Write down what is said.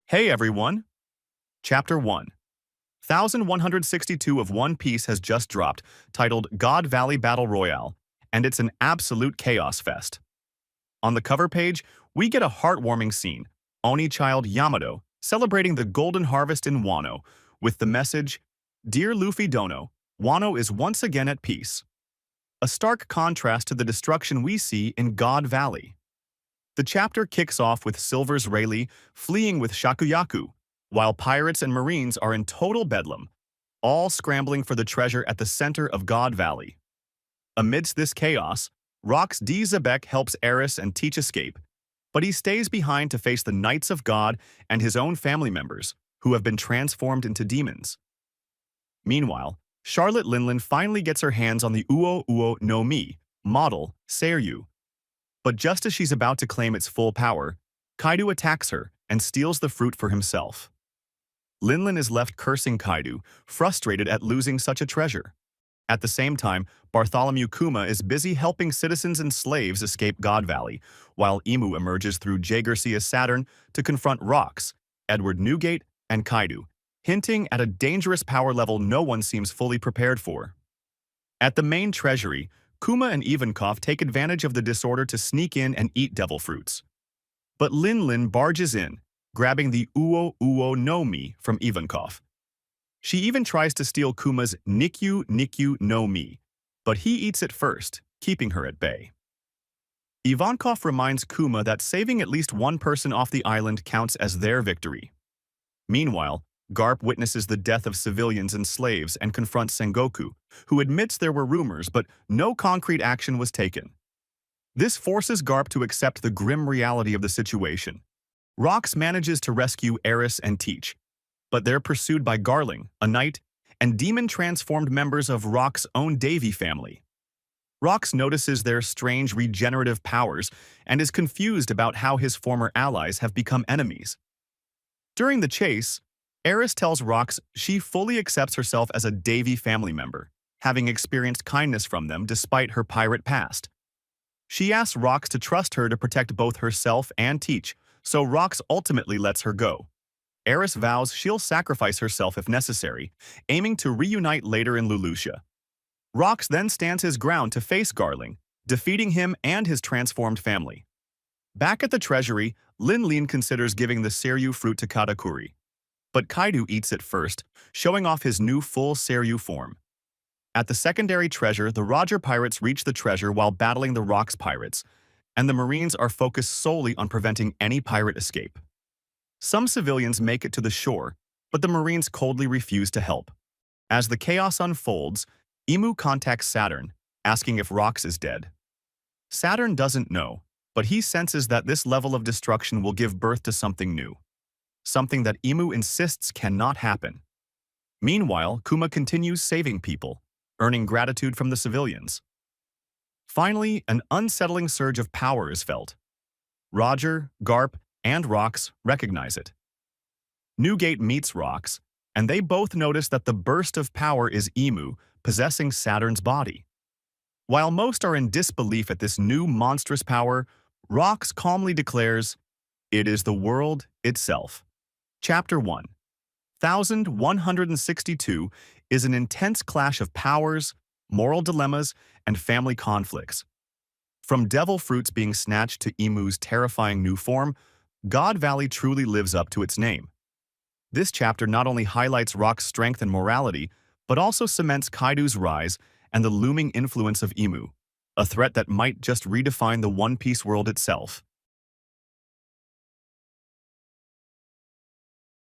Hey everyone! Chapter 1 1162 of One Piece has just dropped, titled God Valley Battle Royale, and it's an absolute chaos fest. On the cover page, we get a heartwarming scene, Oni child Yamato celebrating the golden harvest in Wano, with the message, "Dear Luffy Dono, Wano is once again at peace." A stark contrast to the destruction we see in God Valley. The chapter kicks off with Silver's Rayleigh fleeing with Shakuyaku, while pirates and marines are in total bedlam, all scrambling for the treasure at the center of God Valley. Amidst this chaos, Rocks D. Xebec helps Eris and Teach escape, but he stays behind to face the Knights of God and his own family members, who have been transformed into demons. Meanwhile, Charlotte Linlin finally gets her hands on the Uo Uo no Mi model, Seiryu. But just as she's about to claim its full power, Kaidou attacks her and steals the fruit for himself. Linlin is left cursing Kaidou, frustrated at losing such a treasure. At the same time, Bartholomew Kuma is busy helping citizens and slaves escape God Valley, while Emu emerges through J. Garcia Saturn to confront Rocks, Edward Newgate, and Kaidou, hinting at a dangerous power level no one seems fully prepared for. At the main treasury, Kuma and Ivankov take advantage of the disorder to sneak in and eat devil fruits. But Linlin barges in, grabbing the Uo Uo no Mi from Ivankov. She even tries to steal Kuma's Nikyu Nikyu no Mi, but he eats it first, keeping her at bay. Ivankov reminds Kuma that saving at least one person off the island counts as their victory. Meanwhile, Garp witnesses the death of civilians and slaves and confronts Sengoku, who admits there were rumors but no concrete action was taken. This forces Garp to accept the grim reality of the situation. Rocks manages to rescue Eris and Teach, but they're pursued by Garling, a knight, and demon-transformed members of Rock's own Davy Family. Rocks notices their strange regenerative powers and is confused about how his former allies have become enemies. During the chase, Eris tells Rocks she fully accepts herself as a Davy family member, having experienced kindness from them despite her pirate past. She asks Rocks to trust her to protect both herself and Teach, so Rocks ultimately lets her go. Eris vows she'll sacrifice herself if necessary, aiming to reunite later in Lulusha. Rocks then stands his ground to face Garling, defeating him and his transformed family. Back at the treasury, Linlin considers giving the Seiryu fruit to Katakuri. But Kaidou eats it first, showing off his new full Seiryu form. At the secondary treasure, the Roger pirates reach the treasure while battling the Rocks pirates, and the Marines are focused solely on preventing any pirate escape. Some civilians make it to the shore, but the Marines coldly refuse to help. As the chaos unfolds, Emu contacts Saturn, asking if Rocks is dead. Saturn doesn't know, but he senses that this level of destruction will give birth to something new. Something that Emu insists cannot happen. Meanwhile, Kuma continues saving people, earning gratitude from the civilians. Finally, an unsettling surge of power is felt. Roger, Garp, and Rocks recognize it. Newgate meets Rocks, and they both notice that the burst of power is Emu possessing Saturn's body. While most are in disbelief at this new monstrous power, Rocks calmly declares, "It is the world itself." Chapter 1 1162 is an intense clash of powers, moral dilemmas, and family conflicts. From devil fruits being snatched to Emu's terrifying new form, God Valley truly lives up to its name. This chapter not only highlights Rock's strength and morality, but also cements Kaidou's rise and the looming influence of Emu, a threat that might just redefine the One Piece world itself.